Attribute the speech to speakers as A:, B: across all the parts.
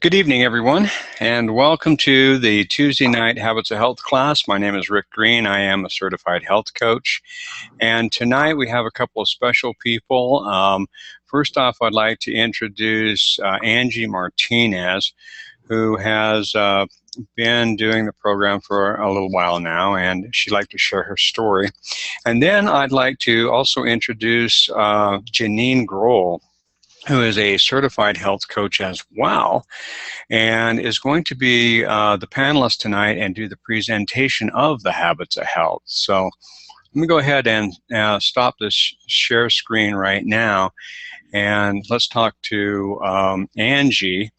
A: Good evening, everyone, and welcome to the Tuesday night Habits of Health class. My name is Rick Green. I am a certified health coach, and tonight we have a couple of special people. First off, I'd like to introduce Angie Martinez, who has been doing the program for a little while now, and she'd like to share her story. And then I'd like to also introduce Janine Grohl, who is a certified health coach as well, and is going to be the panelist tonight and do the presentation of the Habits of Health. So let me go ahead and stop this share screen right now, and let's talk to Angie,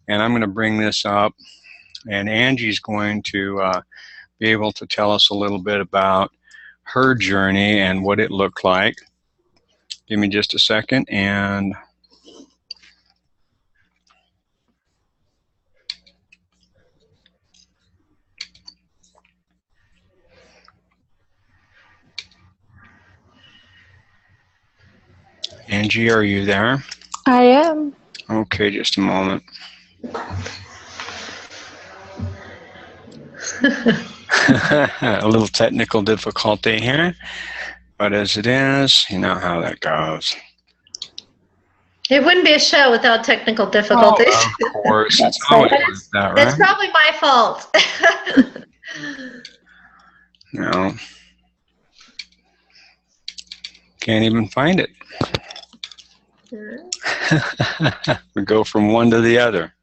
A: and I'm going to bring this up, and Angie's going to be able to tell us a little bit about her journey and what it looked like. Give me just a second, and Angie, are you there?
B: I am.
A: Okay, just a moment. A little technical difficulty here, but as it is, you know how that goes.
C: It wouldn't be a show without technical difficulties.
A: Oh, of course.
B: That's
A: It's always
B: right.
A: like that, right?
C: That's probably my fault.
A: No. Can't even find it. We go from one to the other.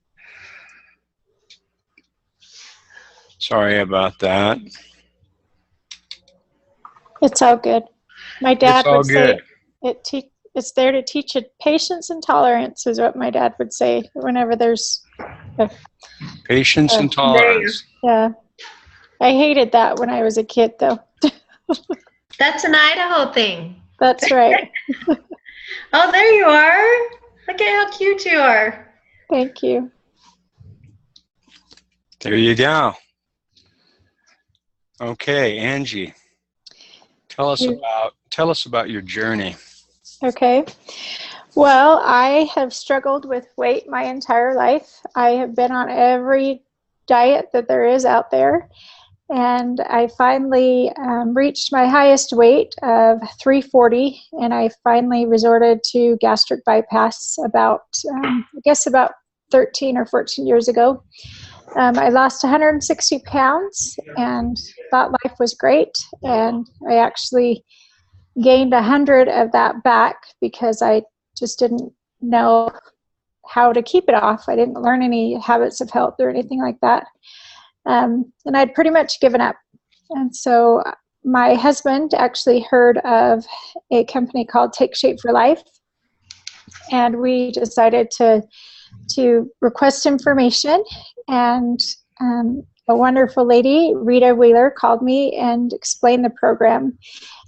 A: Sorry about that.
B: It's all good. My dad
A: It's all
B: would
A: good.
B: say it's there to teach it patience and tolerance, is what my dad would say whenever there's
A: Patience and tolerance.
B: yeah. I hated that when I was a kid, though.
C: That's an Idaho thing.
B: That's right.
C: Oh, there you are. Look at how cute you are.
B: Thank you.
A: There you go. Okay, Angie, tell us about your journey.
B: Okay. Well, I have struggled with weight my entire life. I have been on every diet that there is out there, and I finally reached my highest weight of 340, and I finally resorted to gastric bypass about 13 or 14 years ago. I lost 160 pounds and thought life was great, and I actually gained 100 of that back because I just didn't know how to keep it off. I didn't learn any habits of health or anything like that. And I'd pretty much given up. And so my husband actually heard of a company called Take Shape for Life, and we decided to request information. And a wonderful lady, Rita Wheeler, called me and explained the program.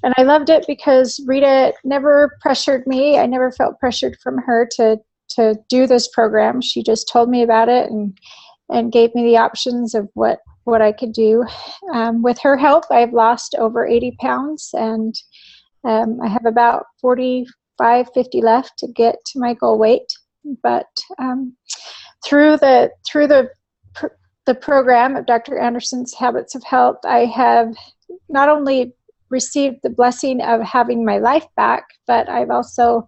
B: And I loved it because Rita never pressured me. I never felt pressured from her to do this program. She just told me about it and gave me the options of what I could do. With her help, I've lost over 80 pounds, and I have about 45, 50 left to get to my goal weight. But through the program of Dr. Anderson's Habits of Health, I have not only received the blessing of having my life back, but I've also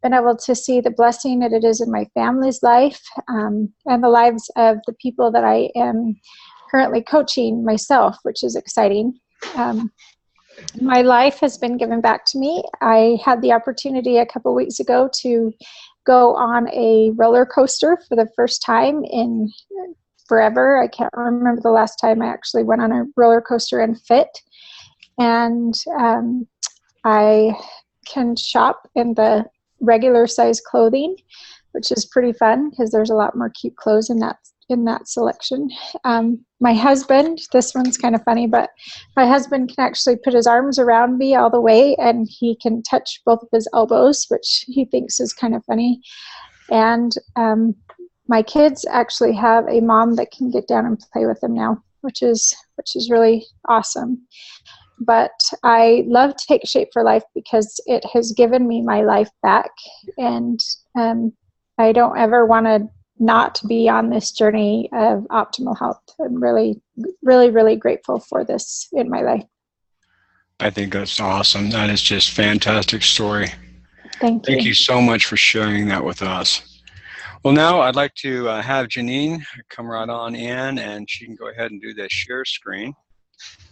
B: been able to see the blessing that it is in my family's life, and the lives of the people that I am currently coaching myself, which is exciting. My life has been given back to me. I had the opportunity a couple weeks ago to go on a roller coaster for the first time in forever. I can't remember the last time I actually went on a roller coaster and fit. And I can shop in the regular size clothing, which is pretty fun because there's a lot more cute clothes in that selection. My husband, this one's kind of funny, but my husband can actually put his arms around me all the way, and he can touch both of his elbows, which he thinks is kind of funny. And my kids actually have a mom that can get down and play with them now, which is really awesome. But I love Take Shape for Life because it has given me my life back, and I don't ever want to not be on this journey of optimal health. I'm really, really, really grateful for this in my life.
A: I think that's awesome. That is just a fantastic story.
B: Thank you.
A: Thank you so much for sharing that with us. Well, now I'd like to have Janine come right on in, and she can go ahead and do the share screen.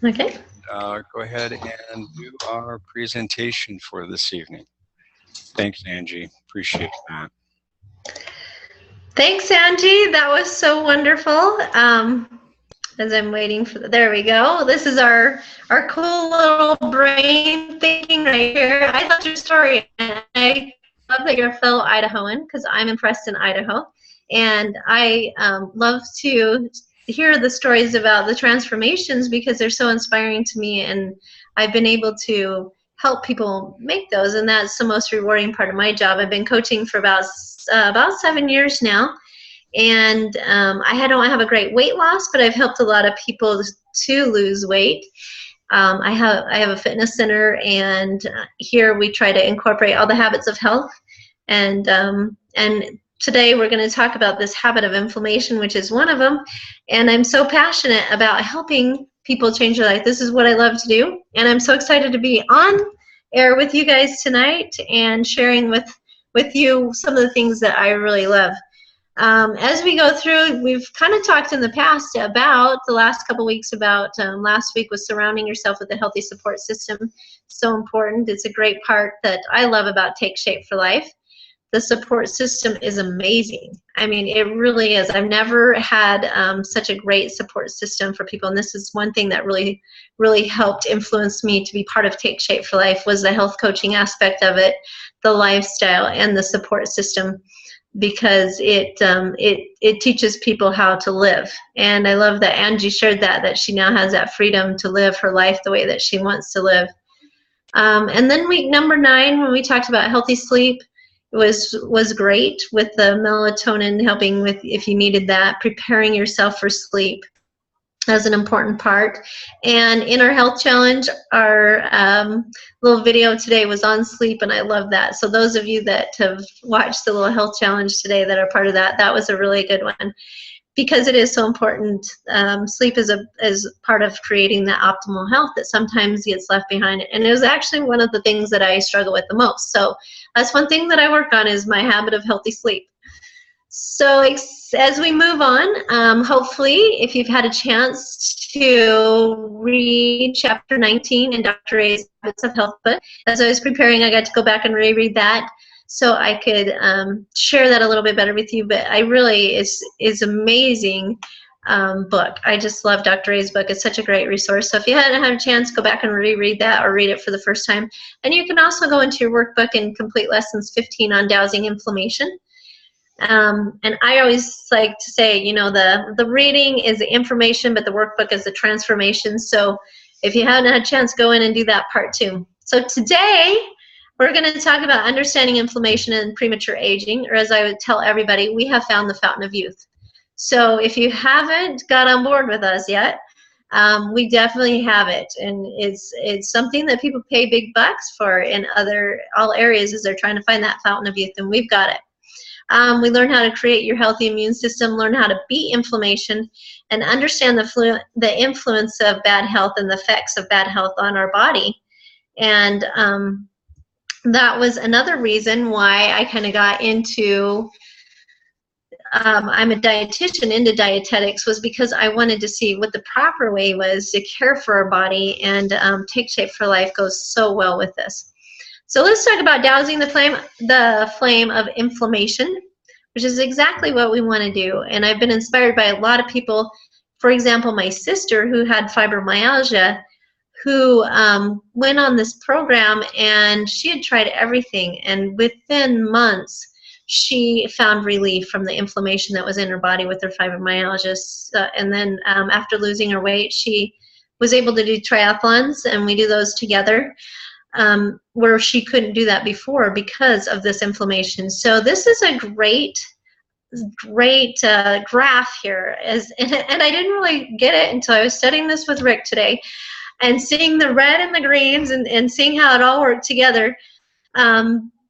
C: Okay.
A: Go ahead and do our presentation for this evening. Thanks, Angie. Appreciate that.
C: Thanks, Angie. That was so wonderful. As I'm waiting for there we go. This is our cool little brain thinking right here. I love your story, and I love that you're a fellow Idahoan, because I'm in Preston, Idaho, and I love to hear the stories about the transformations because they're so inspiring to me, and I've been able to help people make those, and that's the most rewarding part of my job. I've been coaching for about 7 years now, and I don't have a great weight loss, but I've helped a lot of people to lose weight. I have a fitness center, and here we try to incorporate all the habits of health, and today we're going to talk about this habit of inflammation, which is one of them, and I'm so passionate about helping people change their life. This is what I love to do, and I'm so excited to be on air with you guys tonight and sharing with you some of the things that I really love. As we go through, we've kind of talked in the past about the last couple weeks about last week was surrounding yourself with a healthy support system. So important. It's a great part that I love about Take Shape for Life. The support system is amazing. I mean, it really is. I've never had such a great support system for people, and this is one thing that really, really helped influence me to be part of Take Shape for Life was the health coaching aspect of it, the lifestyle, and the support system, because it teaches people how to live. And I love that Angie shared that she now has that freedom to live her life the way that she wants to live. And then week number 9, when we talked about healthy sleep, was great with the melatonin helping with, if you needed that, preparing yourself for sleep as an important part. And in our health challenge, our little video today was on sleep, and I love that. So those of you that have watched the little health challenge today that are part of that was a really good one, because it is so important. Sleep is part of creating that optimal health that sometimes gets left behind. And it was actually one of the things that I struggle with the most. So that's one thing that I work on, is my habit of healthy sleep. So as we move on, hopefully, if you've had a chance to read chapter 19 in Dr. A's Habits of Health book, as I was preparing, I got to go back and reread that so I could share that a little bit better with you. But I really is amazing book. I just love Dr. A's book. It's such a great resource. So if you hadn't had a chance, go back and reread that or read it for the first time. And you can also go into your workbook and complete lessons 15 on dousing inflammation. And I always like to say, you know, the reading is the information, but the workbook is the transformation. So if you haven't had a chance, go in and do that part too. So today, we're going to talk about understanding inflammation and premature aging, or as I would tell everybody, we have found the fountain of youth. So if you haven't got on board with us yet, we definitely have it, and it's something that people pay big bucks for in all areas as they're trying to find that fountain of youth, and we've got it. We learn how to create your healthy immune system, learn how to beat inflammation, and understand the influence of bad health and the effects of bad health on our body. And that was another reason why I kind of got into I'm a dietitian into dietetics, was because I wanted to see what the proper way was to care for our body, and Take Shape for Life goes so well with this. So let's talk about dousing the flame of inflammation, which is exactly what we want to do. And I've been inspired by a lot of people. For example, my sister, who had fibromyalgia, who went on this program, and she had tried everything, and within months she found relief from the inflammation that was in her body with her fibromyalgia. And then after losing her weight, she was able to do triathlons, and we do those together, where she couldn't do that before because of this inflammation. So this is a great graph here, and I didn't really get it until I was studying this with Rick today, and seeing the red and the greens, and seeing how it all worked together.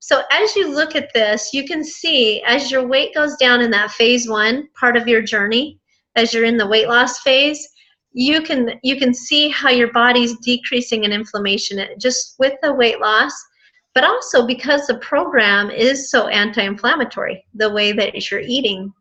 C: So as you look at this, you can see as your weight goes down in that phase 1 part of your journey, as you're in the weight loss phase, you can see how your body's decreasing in inflammation just with the weight loss, but also because the program is so anti-inflammatory, the way that you're eating.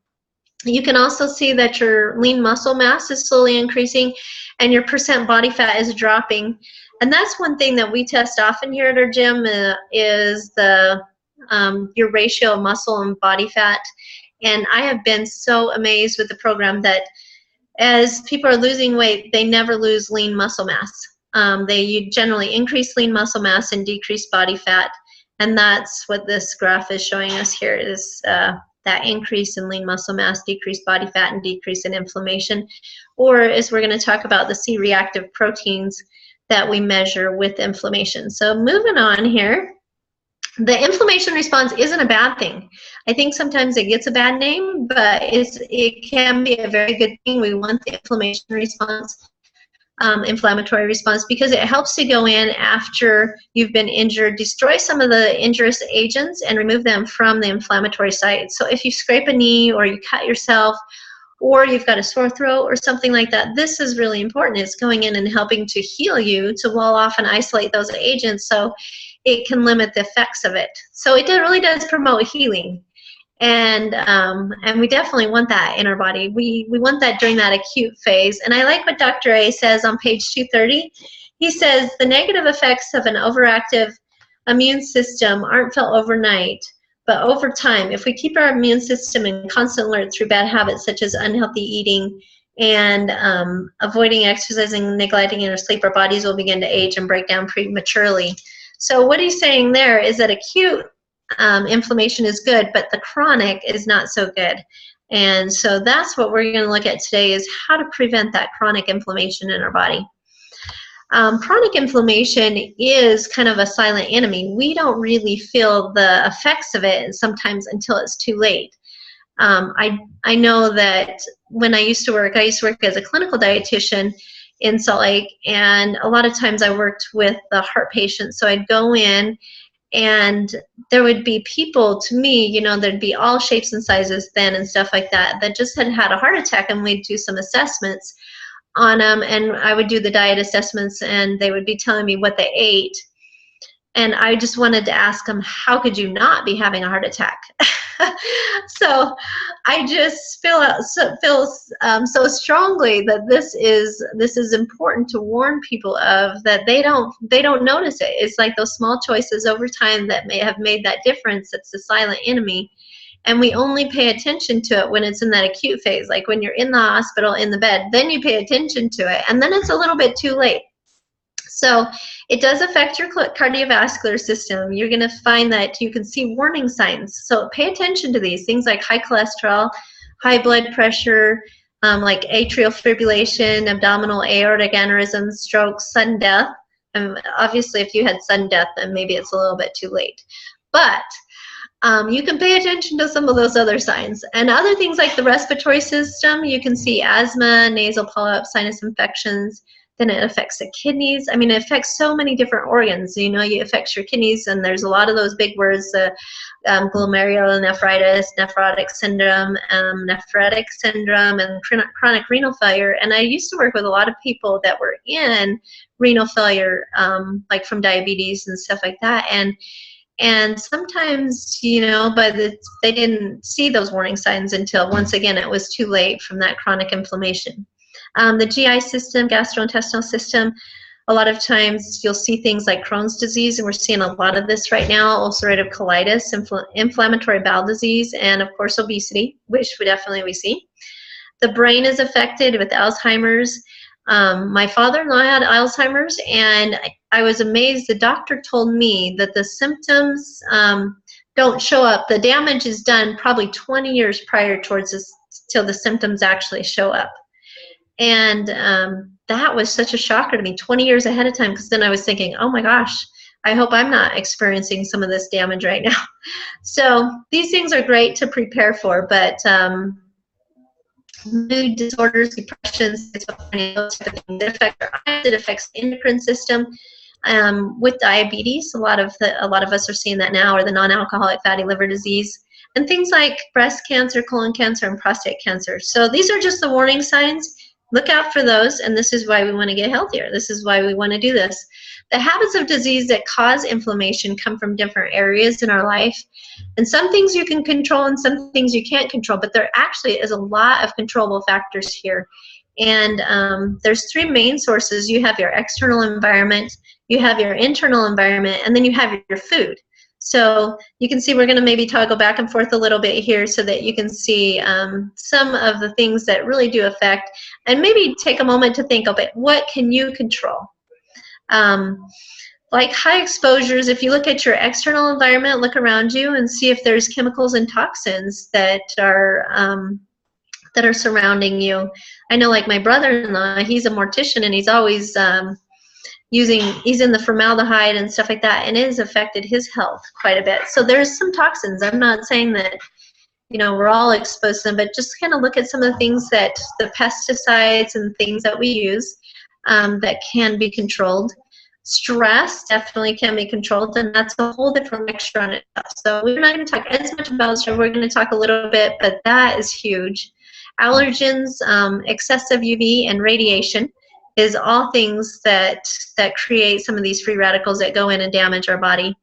C: You can also see that your lean muscle mass is slowly increasing and your percent body fat is dropping. And that's one thing that we test often here at our gym is your ratio of muscle and body fat. And I have been so amazed with the program that as people are losing weight, they never lose lean muscle mass. They generally increase lean muscle mass and decrease body fat. And that's what this graph is showing us here is that increase in lean muscle mass, decreased body fat, and decrease in inflammation. Or as we're going to talk about, the C-reactive proteins that we measure with inflammation. So moving on here, the inflammation response isn't a bad thing. I think sometimes it gets a bad name, but it can be a very good thing. We want the inflammation response, inflammatory response, because it helps to go in after you've been injured, destroy some of the injurious agents, and remove them from the inflammatory site. So if you scrape a knee or you cut yourself, or you've got a sore throat or something like that, this is really important. It's going in and helping to heal you, to wall off and isolate those agents so it can limit the effects of it. So it really does promote healing. And we definitely want that in our body. We want that during that acute phase. And I like what Dr. A says on page 230. He says, the negative effects of an overactive immune system aren't felt overnight, but over time. If we keep our immune system in constant alert through bad habits such as unhealthy eating and avoiding exercising, neglecting our sleep, our bodies will begin to age and break down prematurely. So what he's saying there is that acute inflammation is good, but the chronic is not so good. And so that's what we're going to look at today, is how to prevent that chronic inflammation in our body. Chronic inflammation is kind of a silent enemy. We don't really feel the effects of it sometimes until it's too late. I know that when I used to work as a clinical dietitian in Salt Lake, and a lot of times I worked with the heart patients. So I'd go in and there would be people, to me, you know, there'd be all shapes and sizes then and stuff like that, that just had had a heart attack, and we'd do some assessments on them, and I would do the diet assessments, and they would be telling me what they ate. And I just wanted to ask them, how could you not be having a heart attack? So I just feel so strongly that this is important to warn people of, that they don't notice it. It's like those small choices over time that may have made that difference. It's the silent enemy. And we only pay attention to it when it's in that acute phase, like when you're in the hospital, in the bed, then you pay attention to it, and then it's a little bit too late. So it does affect your cardiovascular system. You're going to find that you can see warning signs. So pay attention to these things like high cholesterol, high blood pressure, like atrial fibrillation, abdominal aortic aneurysm, stroke, sudden death. And obviously, if you had sudden death, then maybe it's a little bit too late. But you can pay attention to some of those other signs. And other things like the respiratory system, you can see asthma, nasal polyps, sinus infections. Then it affects the kidneys. I mean, it affects so many different organs. You know, it affects your kidneys, and there's a lot of those big words, glomerulonephritis, nephrotic syndrome, nephrotic syndrome, and chronic renal failure. And I used to work with a lot of people that were in renal failure, like from diabetes and stuff like that. And sometimes, you know, but they didn't see those warning signs until, once again, it was too late from that chronic inflammation. The GI system, gastrointestinal system, a lot of times you'll see things like Crohn's disease, and we're seeing a lot of this right now, ulcerative colitis, inflammatory bowel disease, and of course obesity, which we see. The brain is affected with Alzheimer's. My father-in-law had Alzheimer's, and I was amazed. The doctor told me that the symptoms don't show up. The damage is done probably 20 years prior till the symptoms actually show up. And that was such a shocker to me, 20 years ahead of time, because then I was thinking, oh my gosh, I hope I'm not experiencing some of this damage right now. So these things are great to prepare for, but mood disorders, depression, schizophrenia, those type of things, it affects our eyes, it affects the endocrine system. with diabetes. A lot of us are seeing that now, or the non-alcoholic fatty liver disease, and things like breast cancer, colon cancer, and prostate cancer. So these are just the warning signs. Look out for those, and this is why we want to get healthier. This is why we want to do this. The habits of disease that cause inflammation come from different areas in our life, and some things you can control and some things you can't control, but there actually is a lot of controllable factors here. And there's three main sources. You have your external environment, you have your internal environment, and then you have your food. So you can see we're going to maybe toggle back and forth a little bit here so that you can see some of the things that really do affect, and maybe take a moment to think, okay, what can you control? Like high exposures, if you look at your external environment, look around you and see if there's chemicals and toxins that are surrounding you. I know, like my brother-in-law, he's a mortician, and he's always he's in the formaldehyde and stuff like that, and it has affected his health quite a bit. So there's some toxins. I'm not saying that, you know, we're all exposed to them, but just kind of look at some of the things that the pesticides and things that we use that can be controlled. Stress definitely can be controlled, and that's a whole different lecture on itself. So we're not going to talk as much about stress. We're going to talk a little bit, but that is huge. Allergens, excessive UV, and radiation is all things that create some of these free radicals that go in and damage our body.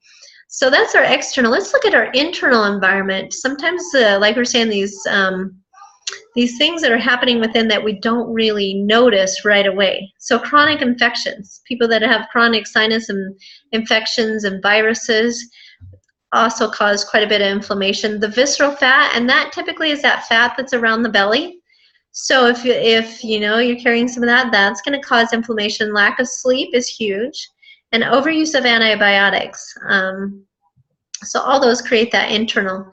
C: So that's our external. Let's look at our internal environment. Sometimes, like we're saying, these things that are happening within that we don't really notice right away. So chronic infections, people that have chronic sinus infections and viruses also cause quite a bit of inflammation. The visceral fat, and that typically is that fat that's around the belly. So if you know you're carrying some of that, that's going to cause inflammation. Lack of sleep is huge, and overuse of antibiotics. So all those create that internal.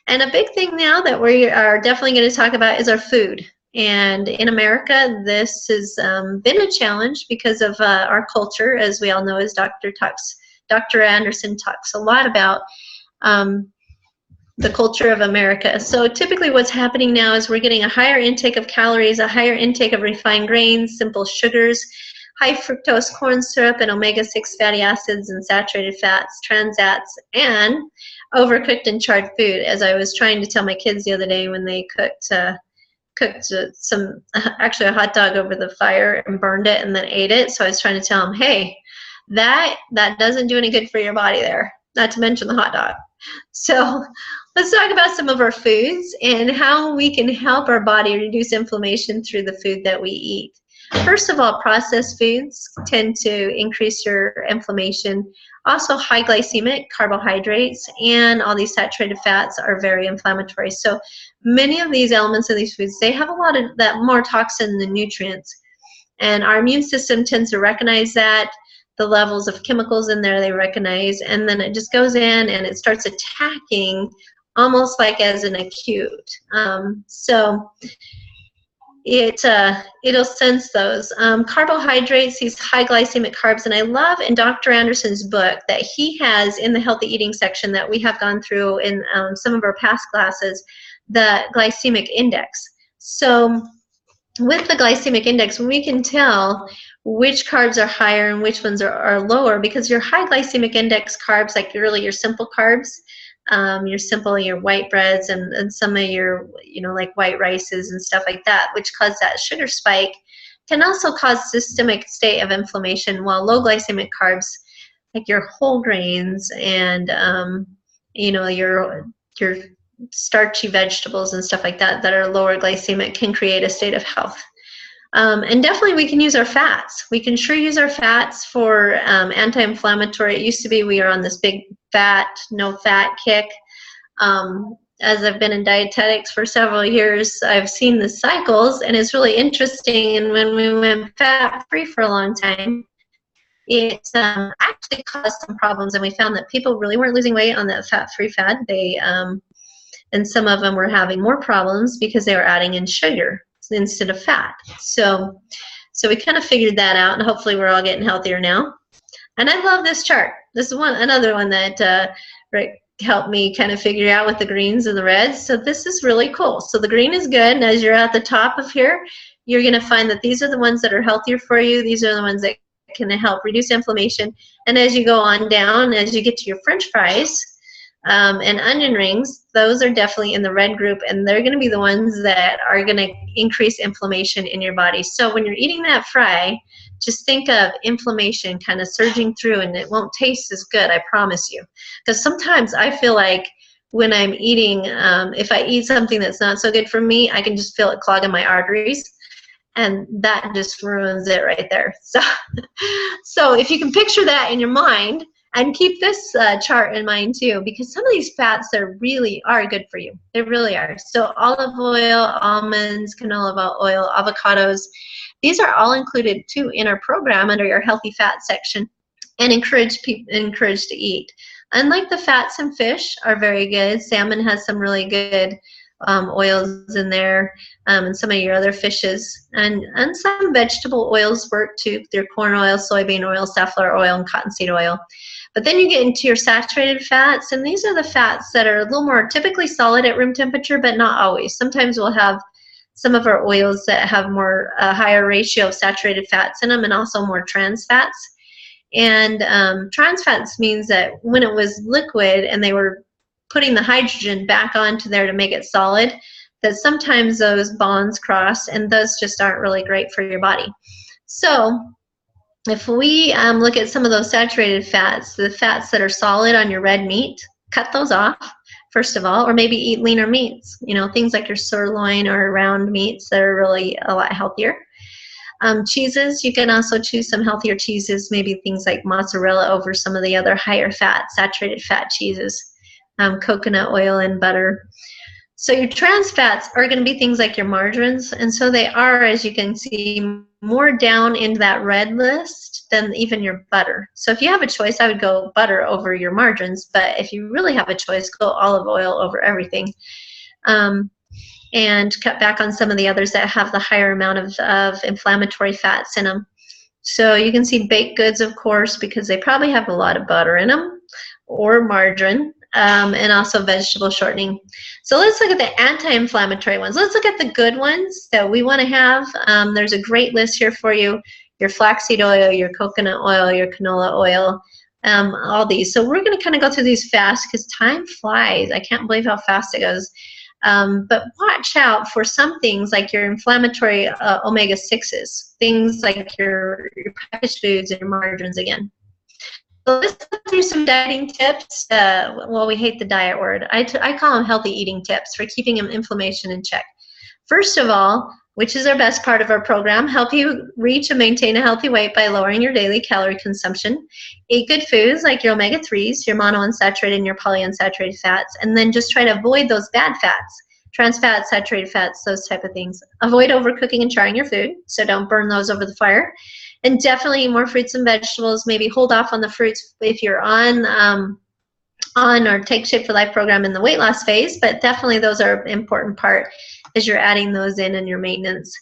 C: And a big thing now that we are definitely going to talk about is our food. And in America, this has been a challenge because of our culture, as we all know, as Dr. Anderson talks a lot about the culture of America. So typically what's happening now is we're getting a higher intake of calories, a higher intake of refined grains, simple sugars, high fructose corn syrup, and omega-6 fatty acids and saturated fats, trans fats, and overcooked and charred food. As I was trying to tell my kids the other day when they cooked actually a hot dog over the fire and burned it and then ate it. So I was trying to tell them, hey, that doesn't do any good for your body there, not to mention the hot dog. So let's talk about some of our foods and how we can help our body reduce inflammation through the food that we eat. First of all, processed foods tend to increase your inflammation. Also, high glycemic carbohydrates and all these saturated fats are very inflammatory. So many of these elements of these foods, they have a lot of that more toxin than nutrients. And our immune system tends to recognize that. The levels of chemicals in there they recognize, and then it just goes in and it starts attacking almost like as an acute. So it'll sense those. Carbohydrates, these high glycemic carbs, and I love in Dr. Anderson's book that he has in the healthy eating section that we have gone through in some of our past classes, the glycemic index. So with the glycemic index, we can tell which carbs are higher and which ones are lower, because your high glycemic index carbs, like really your simple carbs, your white breads and some of your, like white rices and stuff like that, which cause that sugar spike, can also cause systemic state of inflammation, while low glycemic carbs, like your whole grains and, your starchy vegetables and stuff like that are lower glycemic, can create a state of health. And definitely we can use our fats. We can sure use our fats for anti-inflammatory. It used to be we were on this big fat, no fat kick. As I've been in dietetics for several years, I've seen the cycles, and it's really interesting. And when we went fat-free for a long time, it actually caused some problems, and we found that people really weren't losing weight on that fat-free fad. They and some of them were having more problems because they were adding in sugar instead of fat. So we kind of figured that out, and hopefully we're all getting healthier now. And I love this chart. This is another one that Rick helped me kind of figure out with the greens and the reds. So this is really cool. So the green is good, and as you're at the top of here, you're going to find that these are the ones that are healthier for you. These are the ones that can help reduce inflammation. And as you go on down, as you get to your French fries and onion rings, those are definitely in the red group, and they're going to be the ones that are going to increase inflammation in your body. So when you're eating that fry, just think of inflammation kind of surging through, and it won't taste as good, I promise you. Because sometimes I feel like when I'm eating, if I eat something that's not so good for me, I can just feel it clogging my arteries, and that just ruins it right there. So if you can picture that in your mind, and keep this chart in mind too, because some of these fats that really are good for you. They really are. So olive oil, almonds, canola oil, avocados, these are all included too in our program under your healthy fat section, and encouraged to eat. Unlike the fats in fish are very good. Salmon has some really good oils in there, and some of your other fishes, and some vegetable oils work too. They're corn oil, soybean oil, safflower oil, and cottonseed oil. But then you get into your saturated fats, and these are the fats that are a little more typically solid at room temperature, but not always. Sometimes we'll have some of our oils that have more higher ratio of saturated fats in them, and also more trans fats. And trans fats means that when it was liquid and they were putting the hydrogen back onto there to make it solid, that sometimes those bonds cross, and those just aren't really great for your body. So if we look at some of those saturated fats, the fats that are solid on your red meat, cut those off, first of all, or maybe eat leaner meats, things like your sirloin or round meats that are really a lot healthier. Cheeses, you can also choose some healthier cheeses, maybe things like mozzarella over some of the other higher fat, saturated fat cheeses, coconut oil and butter. So your trans fats are going to be things like your margarines, and so they are, as you can see, more down into that red list than even your butter. So if you have a choice, I would go butter over your margarines, but if you really have a choice, go olive oil over everything. And cut back on some of the others that have the higher amount of inflammatory fats in them. So you can see baked goods, of course, because they probably have a lot of butter in them, or margarine, and also vegetable shortening. So let's look at the anti-inflammatory ones. Let's look at the good ones that we want to have. There's a great list here for you. Your flaxseed oil, your coconut oil, your canola oil, all these. So we're going to kind of go through these fast because time flies. I can't believe how fast it goes. But watch out for some things like your inflammatory omega-6s, things like your packaged foods and your margarines again. So let's go through some dieting tips. Well, we hate the diet word. I call them healthy eating tips for keeping inflammation in check. First of all, which is our best part of our program, help you reach and maintain a healthy weight by lowering your daily calorie consumption. Eat good foods like your omega-3s, your monounsaturated and your polyunsaturated fats, and then just try to avoid those bad fats, trans fats, saturated fats, those type of things. Avoid overcooking and charring your food, so don't burn those over the fire. And definitely eat more fruits and vegetables. Maybe hold off on the fruits if you're on or Take Shape for Life program in the weight loss phase, but definitely those are an important part as you're adding those in your maintenance.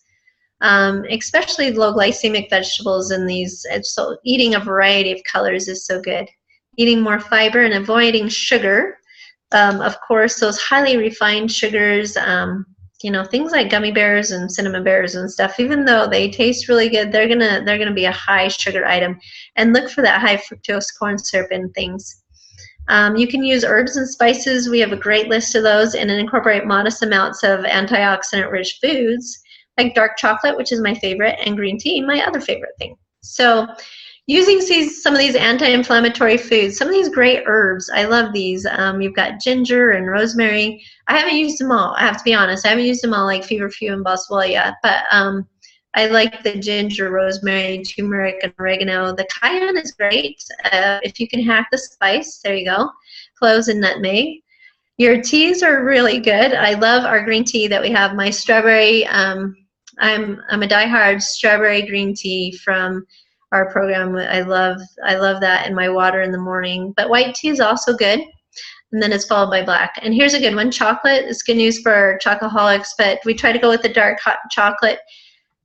C: Especially low glycemic vegetables in these. So eating a variety of colors is so good. Eating more fiber and avoiding sugar. Of course, those highly refined sugars, things like gummy bears and cinnamon bears and stuff, even though they taste really good, they're gonna be a high sugar item. And look for that high fructose corn syrup in things. You can use herbs and spices. We have a great list of those, and incorporate modest amounts of antioxidant-rich foods like dark chocolate, which is my favorite, and green tea, my other favorite thing. So using some of these anti-inflammatory foods, some of these great herbs, I love these. You've got ginger and rosemary. I haven't used them all, I have to be honest. I haven't used them all like feverfew and boswellia, but I like the ginger, rosemary, turmeric, and oregano. The cayenne is great. If you can hack the spice, there you go. Cloves and nutmeg. Your teas are really good. I love our green tea that we have. My strawberry, I'm a diehard strawberry green tea from our program. I love that in my water in the morning. But white tea is also good. And then it's followed by black. And here's a good one. Chocolate is good news for chocoholics, but we try to go with the dark hot chocolate.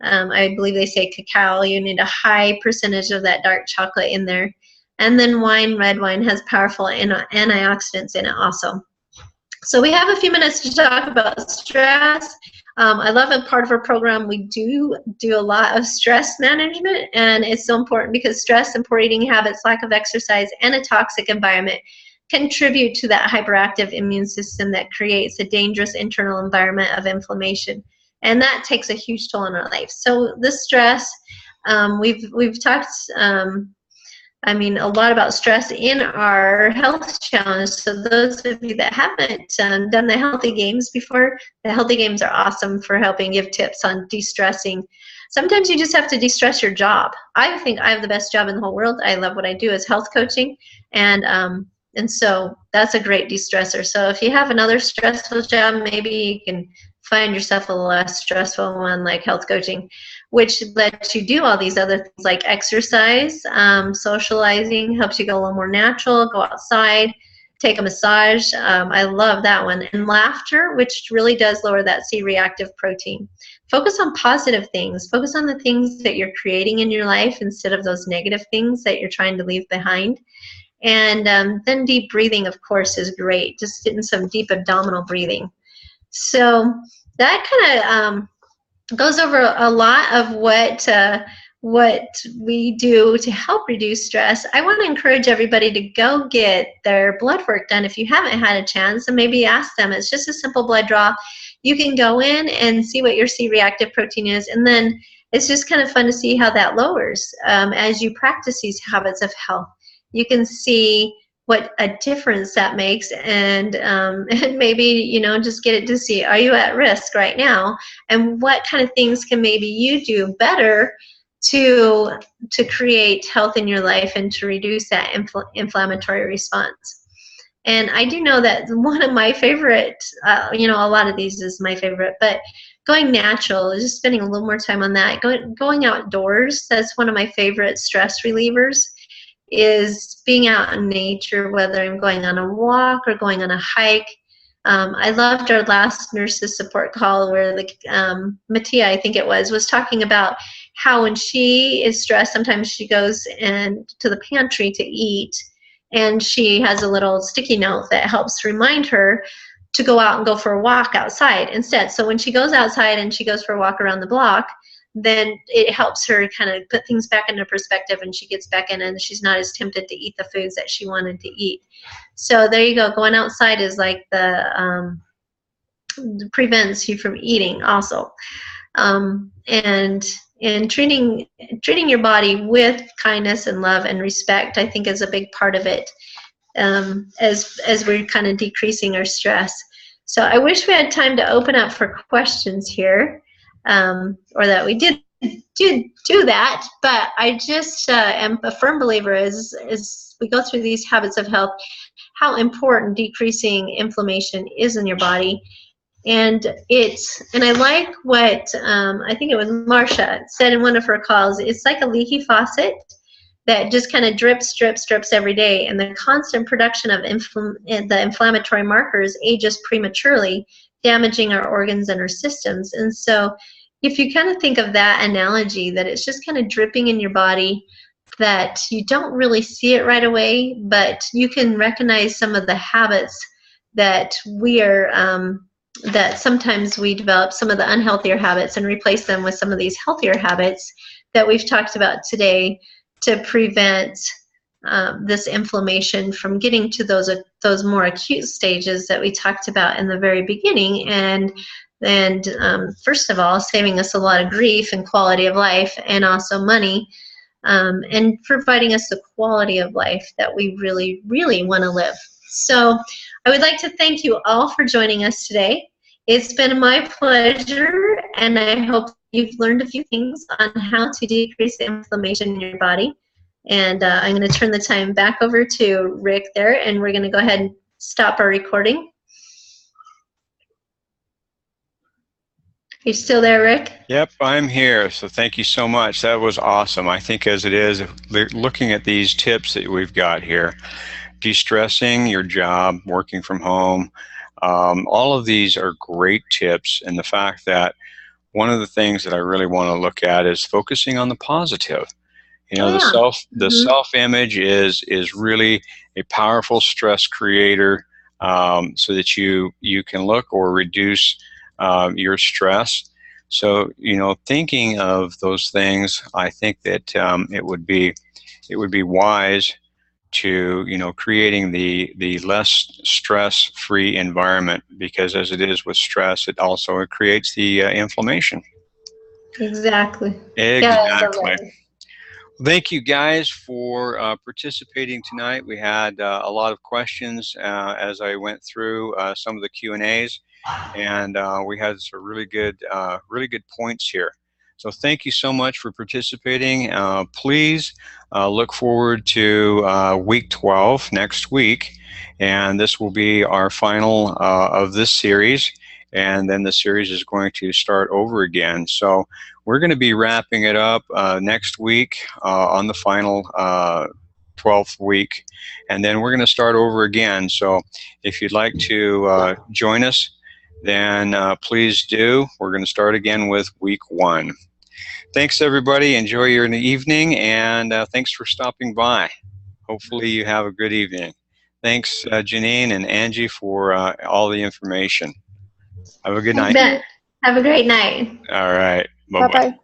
C: I believe they say cacao. You need a high percentage of that dark chocolate in there. And then wine, red wine, has powerful antioxidants in it also. So we have a few minutes to talk about stress. I love a part of our program. We do a lot of stress management, and it's so important because stress and poor eating habits, lack of exercise, and a toxic environment contribute to that hyperactive immune system that creates a dangerous internal environment of inflammation, and that takes a huge toll on our life. So the stress, we've talked a lot about stress in our health challenge. So those of you that haven't done the healthy games before, the healthy games are awesome for helping give tips on de-stressing. Sometimes you just have to de-stress your job. I think I have the best job in the whole world. I love what I do as health coaching, and so that's a great de-stressor. So if you have another stressful job, maybe you can find yourself a less stressful one like health coaching, which lets you do all these other things like exercise, socializing, helps you go a little more natural, go outside, take a massage. I love that one. And laughter, which really does lower that C-reactive protein. Focus on positive things. Focus on the things that you're creating in your life instead of those negative things that you're trying to leave behind. And then deep breathing, of course, is great. Just getting some deep abdominal breathing. So that kind of goes over a lot of what we do to help reduce stress. I want to encourage everybody to go get their blood work done if you haven't had a chance, and maybe ask them. It's just a simple blood draw. You can go in and see what your C-reactive protein is, and then it's just kind of fun to see how that lowers as you practice these habits of health. You can see what a difference that makes, and maybe just get it to see, are you at risk right now, and what kind of things can maybe you do better to create health in your life and to reduce that inflammatory response. And I do know that one of my favorite, a lot of these is my favorite, but going natural, just spending a little more time on that. Going outdoors, that's one of my favorite stress relievers, is being out in nature, whether I'm going on a walk or going on a hike. I loved our last nurses support call where Mattia, I think it was talking about how when she is stressed, sometimes she goes to the pantry to eat, and she has a little sticky note that helps remind her to go out and go for a walk outside instead. So when she goes outside and she goes for a walk around the block, then it helps her kind of put things back into perspective, and she gets back in and she's not as tempted to eat the foods that she wanted to eat. So there you go. Going outside is like prevents you from eating also. And treating your body with kindness and love and respect, I think, is a big part of it, as we're kind of decreasing our stress. So I wish we had time to open up for questions here. Or that we did do that, but I just am a firm believer as we go through these habits of health, how important decreasing inflammation is in your body. And I like what I think it was Marsha said in one of her calls. It's like a leaky faucet that just kind of drips every day, and the constant production of the inflammatory markers age us prematurely, damaging our organs and our systems. And so if you kind of think of that analogy, that it's just kind of dripping in your body, that you don't really see it right away, but you can recognize some of the habits that that sometimes we develop, some of the unhealthier habits, and replace them with some of these healthier habits that we've talked about today to prevent this inflammation from getting to those more acute stages that we talked about in the very beginning, and first of all, saving us a lot of grief and quality of life, and also money, and providing us the quality of life that we really, really want to live. So I would like to thank you all for joining us today. It's been my pleasure, and I hope you've learned a few things on how to decrease the inflammation in your body. And I'm going to turn the time back over to Rick there, and we're going to go ahead and stop our recording. You still there, Rick?
A: Yep, I'm here. So thank you so much. That was awesome. I think as it is, looking at these tips that we've got here, de-stressing your job, working from home, all of these are great tips. And the fact that one of the things that I really want to look at is focusing on the positive. The self-image is really a powerful stress creator, so that you can look or reduce your stress. So, thinking of those things, I think that it would be wise to, creating the less stress-free environment, because as it is with stress, it also creates the inflammation.
C: Exactly.
A: Exactly.
C: Yeah,
A: Thank you guys for participating tonight. We had a lot of questions as I went through some of the Q&As, and we had some really good points here. So thank you so much for participating. Please look forward to week 12 next week, and this will be our final of this series, and then the series is going to start over again. So we're going to be wrapping it up next week on the final 12th week, and then we're going to start over again. So if you'd like to join us, then please do. We're going to start again with week 1. Thanks, everybody. Enjoy your evening, and thanks for stopping by. Hopefully you have a good evening. Thanks, Janine and Angie, for all the information. Have a good night.
C: Have a great night.
A: All right. Bye-bye.
B: Bye-bye.